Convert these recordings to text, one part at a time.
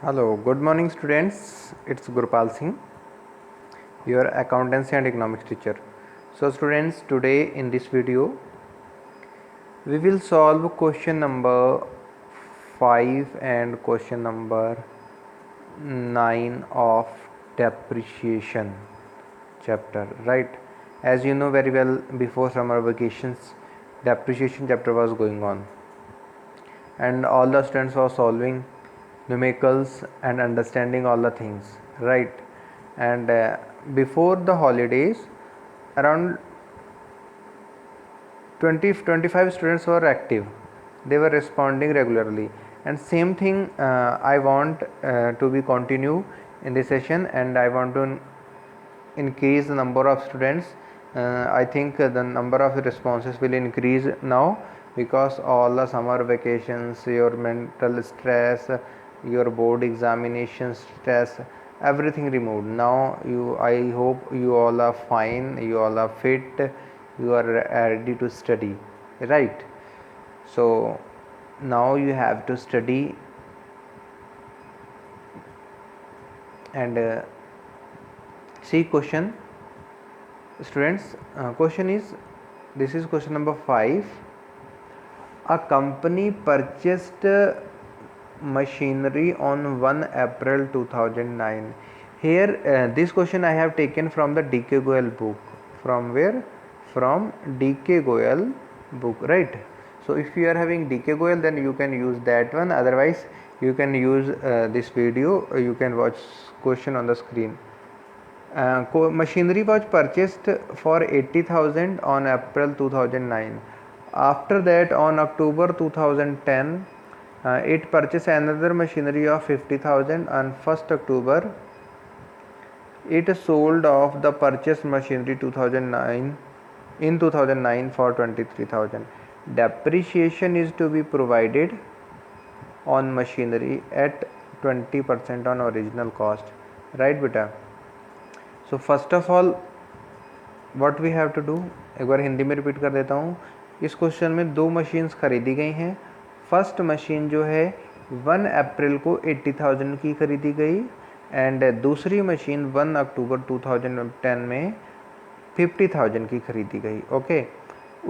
Hello, good morning students. It's Gurpal Singh, your accountancy and economics teacher. So students, today in this video we will solve question number 5 and question number 9 of depreciation chapter, right? As you know very well, before summer vacations depreciation chapter was going on and all the students were solving numericals and understanding all the things, right? And before the holidays around 20-25 students were active. They were responding regularly, and same thing I want to be continue in this session, and I want to increase the number of students. I think the number of responses will increase now because all the summer vacations, your mental stress, your board examination stress, everything removed. Now I hope you all are fine, you all are fit, you are ready to study, right? So now you have to study and see question. Students, question is, this is question number 5. A company purchased machinery on 1 April 2009. Here this question I have taken from the DK Goyal book. From where? From DK Goyal book, right? So if you are having DK Goyal, then you can use that one. Otherwise you can use this video. You can watch question on the screen. Machinery was purchased for 80,000 on April 2009. After that, on October 2010, it purchased another machinery of 50,000. On 1st October, it sold off the purchased machinery 2009 for 23,000. Depreciation is to be provided on machinery at 20% on original cost, right beta? So first of all what we have to do, एक बार हिंदी में repeat कर देता हूँ. इस question में 2 machines खरीदी गई हैं. फर्स्ट मशीन जो है 1 अप्रैल को 80,000 की खरीदी गई एंड दूसरी मशीन 1 अक्टूबर 2010 में 50,000 की खरीदी गई. ओके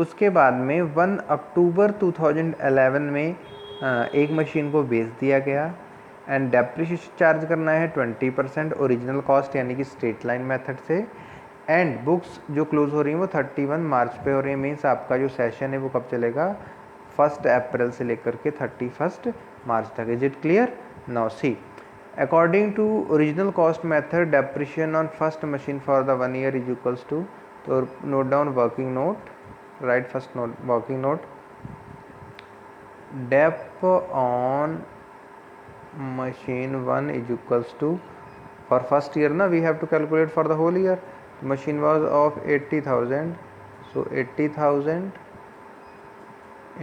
उसके बाद में 1 अक्टूबर 2011 में एक मशीन को बेच दिया गया एंड डेप्रिसिएशन चार्ज करना है 20% ओरिजिनल कॉस्ट यानी कि स्ट्रेट लाइन मेथड से. एंड बुक्स जो क्लोज हो रही हैं वो 31 मार्च पे हो रही है. मीन्स आपका जो सेशन है वो कब चलेगा? 1 अप्रैल से लेकर के 31 मार्च तक. Is it clear? Now see, according to original cost method depreciation on first machine for the 1 year is equals to, तो note down working note, right first note working note, dep on machine 1 is equals to, for first year na we have to calculate for the whole year. Machine was of 80,000, so 80,000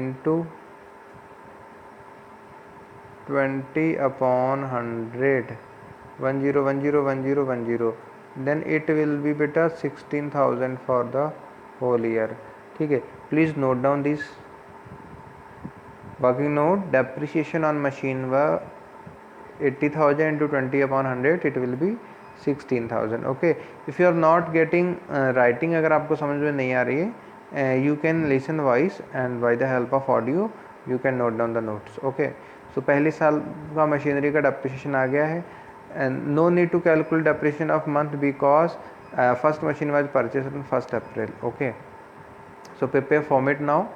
into 20 upon 100, 10101010, then it will be beta 16,000 for the whole year. ठीक है, please note down this working note. Depreciation on machine was 80,000 into 20 upon 100, it will be 16,000. okay, if you are not getting writing, अगर आपको समझ में नहीं आ रही है, you can listen voice and by the help of audio you can note down the notes. okay, so पहले साल का मशीनरी का डेप्रिसिएशन आ गया है and no need to calculate depreciation of month because first machine was purchased on 1st April. okay, so prepare format now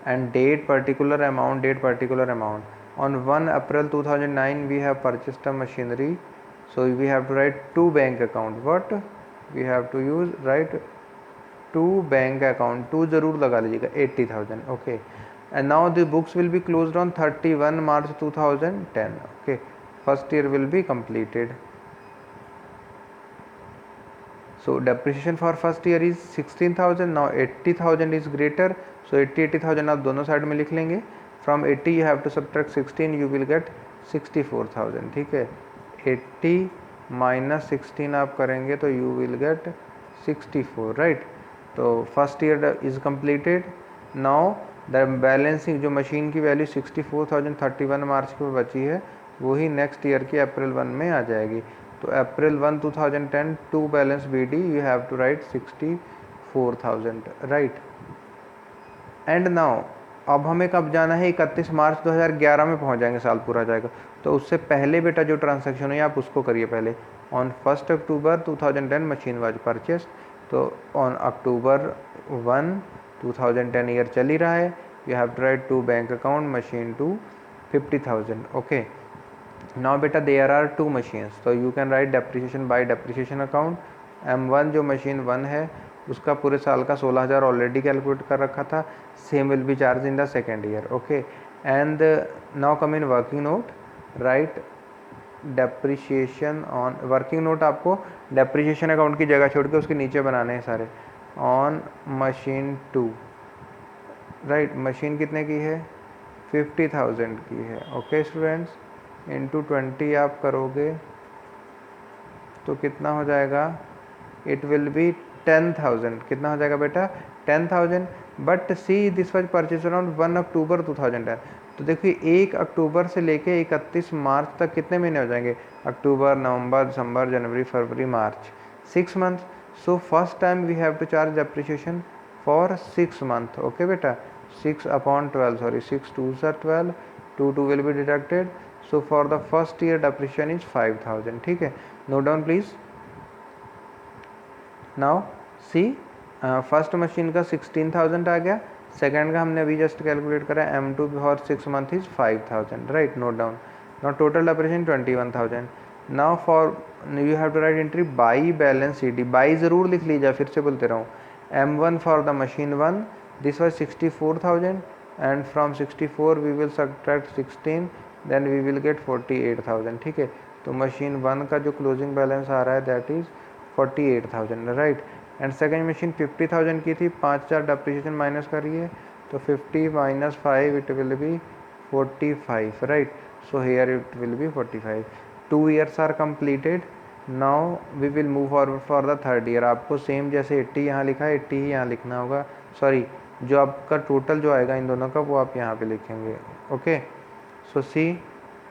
and date particular amount, date particular amount. On 1 April 2009 we have purchased a machinery, so we have to write 2 bank account. what we have to use, write 2 bank account, 2 जरूर लगा लीजिएगा, 80,000. okay, and now the books will be closed on 31 March 2010. okay, first year will be completed. So depreciation for first year is 16,000. now 80,000 is greater, so 80,000 आप दोनों side में लिख लेंगे. From 80 you have to subtract 16, you will get 64,000. ठीक है, 80 minus 16 आप करेंगे तो you will get 64, right? तो first year is completed. Now the balancing जो मशीन की वैल्यू 64,031 मार्च को बची है वही नेक्स्ट ईयर की अप्रैल 1 में आ जाएगी। तो April 1 2010 to balance BD you have to write 64,000, right. And now अब हमें कब जाना है, 31 मार्च 2011 में पहुंच जाएंगे, साल पूरा जाएगा। तो उससे पहले बेटा जो ट्रांजैक्शन है आप उसको करिए पहले। On 1 October 2010 machine was purchase, तो ऑन अक्टूबर 1 2010 ईयर चल ही रहा है, you have to write to bank account machine to 50,000। Okay, now बेटा देयर आर टू मशीन्स, तो you can write depreciation by depreciation account. M1 जो machine 1 है उसका पूरे साल का 16,000 ऑलरेडी कैलकुलेट कर रखा था, same will be charge in the second year. Okay, and now come in working note, right depreciation on working note. आपको डेप्रिसिएशन अकाउंट की जगह छोड़ के उसके नीचे बनाने हैं सारे। ऑन मशीन 2, राइट मशीन कितने की है, 50,000 की है। ओके स्टूडेंट्स, इंटू 20 आप करोगे तो कितना हो जाएगा, इट विल बी 10,000। कितना हो जाएगा बेटा, 10,000। But see this was purchase around 1 October 2010। तो देखिए 1 अक्टूबर से लेके 31 मार्च तक कितने महीने हो जाएंगे, अक्टूबर नवंबर दिसंबर जनवरी फरवरी मार्च, 6 month. So first time we have to charge depreciation for 6 month. Okay बेटा, 6 upon 12, sorry 6 2s are 12, 2 will be deducted, so for the first year depreciation is 5,000। ठीक है, note down please। Now see first machine का 16,000 आ गया, second का हमने अभी just calculate करा M2 for 6 month is 5,000, right note down. Now total depreciation 21,000। Now for you have to write entry by balance CD, by ज़रूर लिख लीजिए, फिर से बोलते रहूँ। M1 for the machine 1 this was 64,000 and from 64 we will subtract 16, then we will get 48,000। ठीक है, तो मशीन 1 का जो क्लोजिंग बैलेंस आ रहा है that is 48,000, right. And second machine 50,000 की थी, 5,000 डेप्रिसिएशन माइनस करिए तो 50 minus 5 it will be 45, right. So here it will be 45। 2 years are completed. Now we will move forward for the third year. आपको same जैसे 80 यहाँ लिखा है 80 ही यहाँ लिखना होगा, सॉरी जो आपका टोटल जो आएगा इन दोनों का वो आप यहाँ पे लिखेंगे। Okay, so see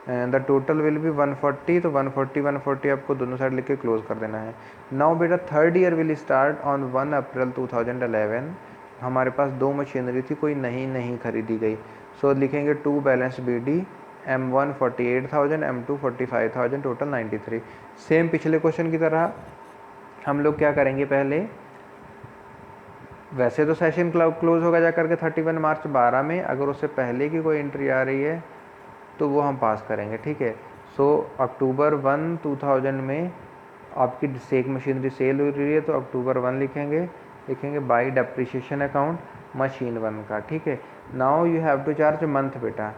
the total will be 140, तो 140 आपको दोनों साइड लिख के क्लोज कर देना है। नाउ बेटा third year will start on 1 अप्रैल 2011। हमारे पास 2 मशीनरी थी, कोई नहीं खरीदी गई, सो लिखेंगे to balance BD, M1 48,000, M2 45,000, total 93। Same पिछले क्वेश्चन की तरह हम लोग क्या करेंगे, पहले वैसे तो सेशन क्लोज होगा जा करके 31 मार्च 12 में, अगर उससे पहले की कोई एंट्री आ रही है तो वो हम पास करेंगे। ठीक है, सो अक्टूबर 1 2000 में आपकी एक मशीनरी सेल हो रही है तो अक्टूबर 1 लिखेंगे बाई डेप्रिसिएशन अकाउंट मशीन 1 का। ठीक है, now you have to charge month बेटा।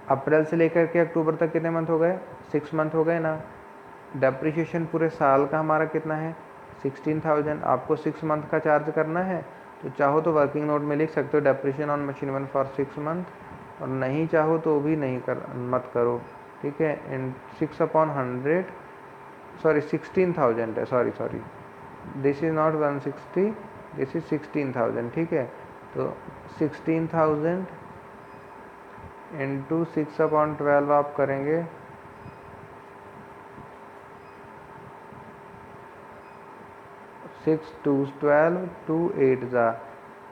अप्रैल से लेकर के अक्टूबर तक कितने मंथ हो गए, 6 मंथ हो गए ना। डेप्रिसिएशन पूरे साल का हमारा कितना है, 16,000। आपको 6 मंथ का चार्ज करना है तो चाहो तो वर्किंग नोट में लिख सकते हो depreciation on machine 1 for 6 month, और नहीं चाहो तो भी मत करो। ठीक है, इन 6 अपॉन 100, सॉरी 16,000 है, sorry this is not 160, this is 16,000। ठीक है, तो 16,000 इंटू 6 अपॉन 12 आप करेंगे, 6 2 12 2 8 जा,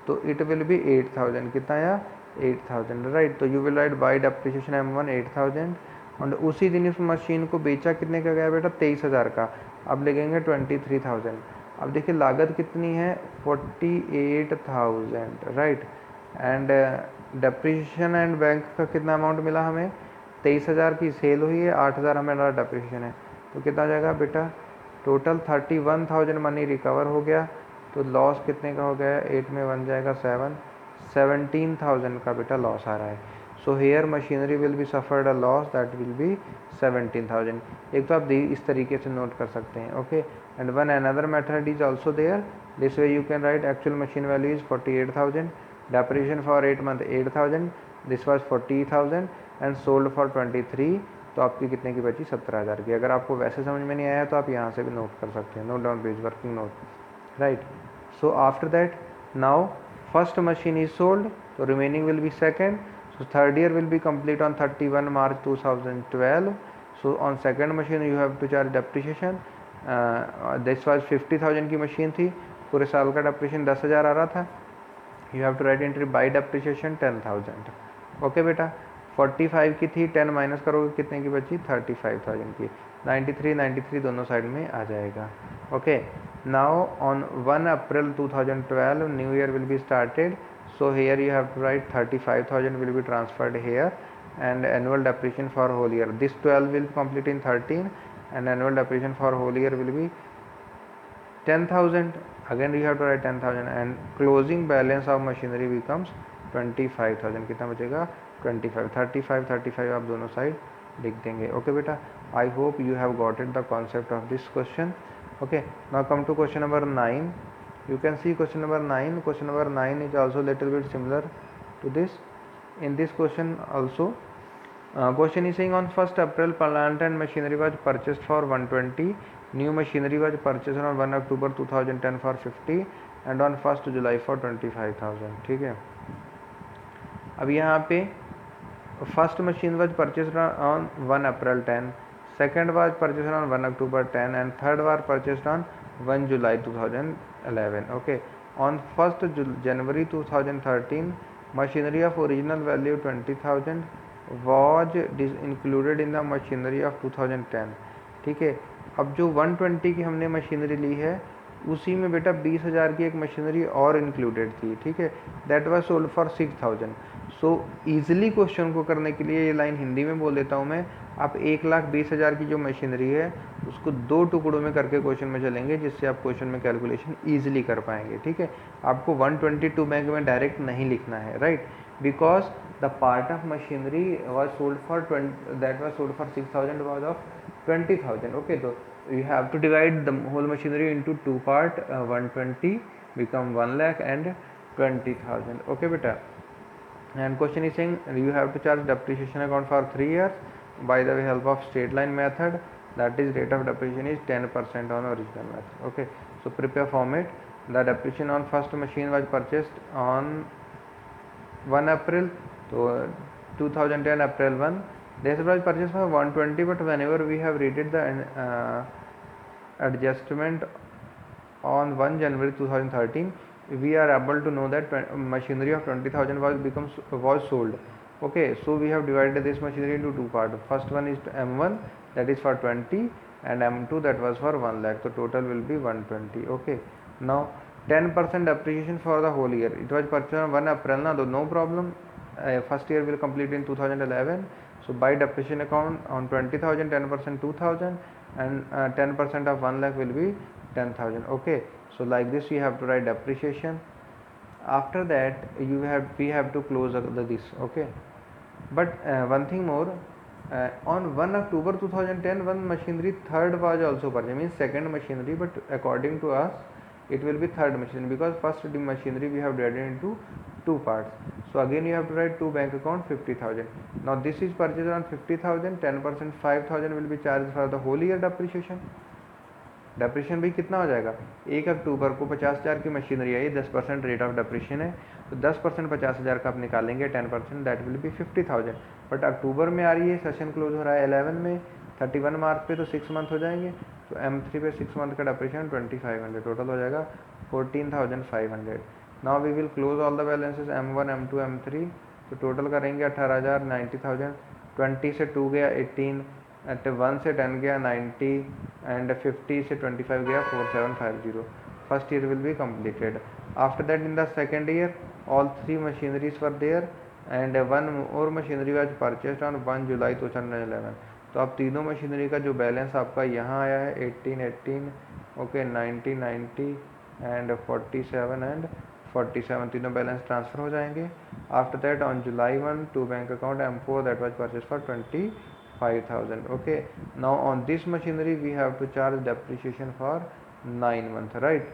तो इट विल बी 8,000। कितना आया, 8,000, राइट। तो you will write by depreciation M1 8,000, और उसी दिन इस मशीन को बेचा कितने का गया बेटा, 23,000 का। अब लगेंगे 23,000। अब देखिए लागत कितनी है, 48,000, right. And depreciation and bank का कितना अमाउंट मिला हमें, 23,000 की सेल हुई है, 8,000 हमारा डेप्रिसिएशन है, तो कितना हो जाएगा बेटा, टोटल 31,000 मनी रिकवर हो गया। तो लॉस कितने का हो गया, 8 में 1 जाएगा 7, 17,000 का बेटा लॉस आ रहा है। So here machinery will be suffered a loss that will be 17,000। एक तो आप इस तरीके से नोट कर सकते हैं। Okay, and one another method is also there, this way you can write actual machine value is 48,000, depreciation for 8 month 8,000, this was 40,000 and sold for 23, तो आपकी कितने की बची, 17,000 की। अगर आपको वैसे समझ में नहीं आया तो आप यहाँ से भी नोट कर सकते हैं, note down please working note, right. So after that now first machine is sold, तो remaining will be second, So third year will be complete on 31 March 2012. So on second machine you have to charge depreciation. This was 50,000 की machine थी, पूरे साल का depreciation 10,000 आ रहा था. You have to write entry by depreciation 10,000. Okay बेटा. 45 की थी, 10 माइनस करोगे कितने की बची? 35,000 की. 93 दोनों साइड में आ जाएगा. Okay. Now on 1 April 2012 new year will be started. So here you have to write 35,000 will be transferred here, and annual depreciation for whole year. This 12 will complete in 13, and annual depreciation for whole year will be 10,000. Again you have to write 10,000, and closing balance of machinery becomes 25,000. कितना बचेगा? 25. 35 आप दोनों side लिख देंगे. Okay बेटा. I hope you have got it the concept of this question. Okay. Now come to question number 9. You can see question number 9. Question number 9 is also little bit similar to this. In this question also, question is saying on 1st April plant and machinery was purchased for 120. New machinery was purchased on 1 October 2010 for 50 and on 1st July for 25,000. ठीक है. अब यहाँ पे first machine was purchased on 1 April 10, second was purchased on 1 October 10, and third was purchased on 1 July 2011. Okay. On 1st January 2013, machinery of original value 20,000 was included in the machinery of 2010. ठीक है. अब जो 120 की हमने machinery ली है उसी में बेटा 20,000 की एक मशीनरी और इंक्लूडेड थी. ठीक है. That was sold for 6,000. So easily question को करने के लिए ये लाइन हिंदी में बोल देता हूँ मैं. आप 1,20,000 की जो मशीनरी है उसको 2 टुकड़ों में करके क्वेश्चन में चलेंगे, जिससे आप क्वेश्चन में कैलकुलेशन ईजिली कर पाएंगे. ठीक है. आपको 122 बैंक में डायरेक्ट नहीं लिखना है, right, because the part of machinery was sold for 6,000 was of 20,000. Okay. तो you have to divide the whole machinery into 2 part. 120 become 1 lakh and 20,000. Okay beta. And question is saying you have to charge depreciation account for 3 years by the help of straight line method. That is rate of depreciation is 10% on original method. Okay. So prepare format. The depreciation on first machine was purchased on 1 April. So 2010 April 1. This was purchased for 120, but whenever we have rated the adjustment on 1 January 2013, we are able to know that machinery of 20,000 was sold. Okay. So we have divided this machinery into 2 parts. First one is M1, that is for 20, and M2 that was for 1 lakh. So total will be 120. Okay. Now 10% depreciation for the whole year. It was purchased on 1 April. Now no problem. First year will complete in 2011. So by depreciation account on 20,000, 10% 2,000, and 10% of 1 lakh will be 10,000. Okay. So like this we have to write depreciation. After that we have to close this. Okay. But one thing more, on 1 October 2010 one machinery third was also purchased, means second machinery, but according to us it will be third machinery because first machinery we have divided into 2 parts. So again you have to write 2 bank account 50,000. Now this is purchased on 50,000, 10% 5,000 will be charged for the whole year depreciation. Depreciation भी कितना हो जाएगा? 1 अक्टूबर को 50,000 की machinery I, 10% rate of depreciation है, तो 10% 50,000 का आप निकालेंगे, 10% दैट विल बी 50,000. बट अक्टूबर में आ रही है, सेशन क्लोज हो रहा है 11 में, 31 मार्च पे, तो 6 मंथ हो जाएंगे. तो M3 पे 6 मंथ का डेप्रिशिएशन 2500, टोटल हो जाएगा 14,500. Now we will close all the balances M1, M2, M3. तो टोटल करेंगे 18,000, 90,000. 20 से 2 गया 18, एट 1 से 10 गया 90, एंड 50 से 25 गया 4750. First year will be completed. After that in the second year all 3 machineries were there and one more machinery was purchased on 1 July 2011. तो अब तीनों मशीनरी का जो बैलेंस आपका यहाँ आया है 18, ओके, 90 एंड 47 एंड 47, तीनों बैलेंस ट्रांसफर हो जाएंगे. After that on July 1 to bank account M4 that was purchased for 25,000. Okay. Now on this machinery we have to charge depreciation for 9 months, right?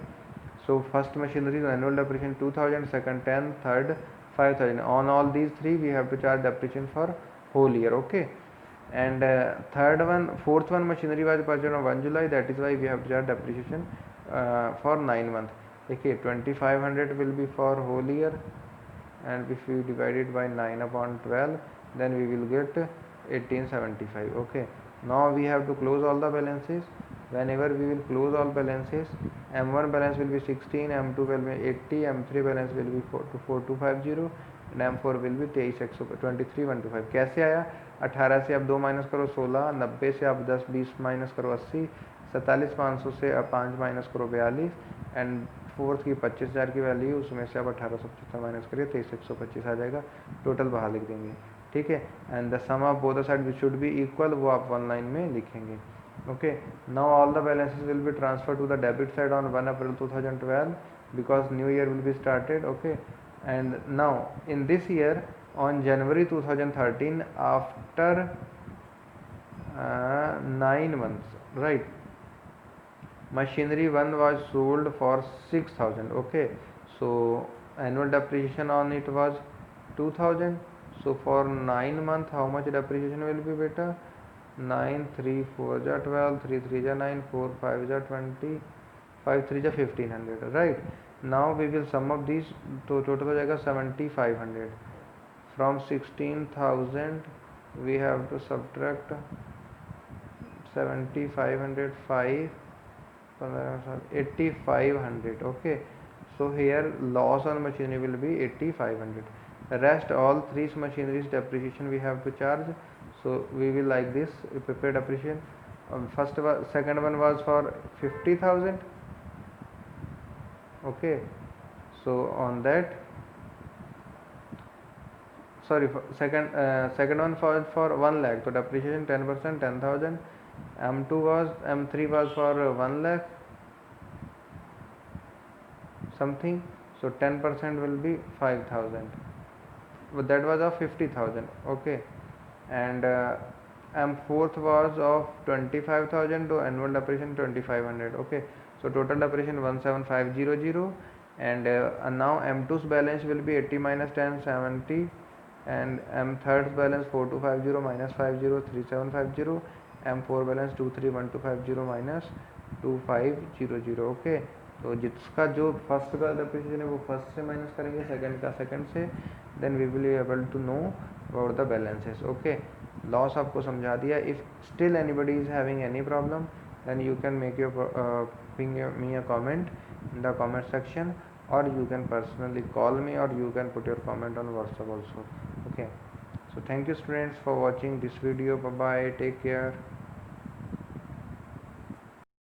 So first machinery annual depreciation 2,000, second 10, third 5,000. On all these 3 we have to charge depreciation for whole year. Okay. And fourth one machinery was purchased on 1 July, that is why we have to charge depreciation for 9 months. Okay. 2,500 will be for whole year and if we divide it by 9 upon 12, then we will get 1875. Okay, now we have to close all the balances. Whenever we will close all balances, m1 balance will be 16, m2 will be 80, m3 balance will be 4250 and m4 will be 23,125. कैसे आया? 18 से आप 2 minus करो 16, 90 से आप 10 20 minus करो 80, 47,500 से आप 5 माइनस करो 42 एंड फोर्थ की 25,000 की वैल्यू, उसमें से आप 1875 माइनस करिए 23,125 आ जाएगा। टोटल बाहर लिख देंगे, ठीक है। And the sum of both the side which should be equal, वो आप वन लाइन में लिखेंगे। Okay, now all the balances will be transferred to the debit side on 1 April 2012 because new year will be started. Okay, and now in this year on January 2013, after 9 months, right, machinery 1 was sold for 6,000. Okay, so annual depreciation on it was 2,000. So for 9 months how much depreciation will be, beta? 9 3 4 जा 12, 3 3 जा 9, 4 5 जा 20, 5 3 जा 1500, right? Now we will sum up these, तो total हो जाएगा 7500. From 16,000 we have to subtract 7500, 5 8500. Okay, so here loss on machinery will be 8500. Rest all three machineries depreciation we have to charge. So we will like this prepare depreciation. Second one was for 50,000. Okay, so on that, sorry, second one for 1 lakh, so depreciation 10%, 10,000. M3 was for 1 lakh something, so 10% will be 5,000, but that was of 50,000. Okay, and fourth was of 25,000 to annual depreciation 2,500. Okay, so total depreciation 17,500, and now M2's balance will be 80 minus 10 70, and M3's balance 4250 minus 50 3750, M4 balance 231250 minus 2500. Okay, तो जिसका जो first का depreciation है वो first से minus करेंगे, second का second से, then we will able to know about the balances. Okay, loss आपको समझा दिया. If still anybody is having any problem, then you can make your ping me a comment in the comment section, or you can personally call me, or you can put your comment on WhatsApp also. Okay, so thank you students for watching this video. Bye bye, take care.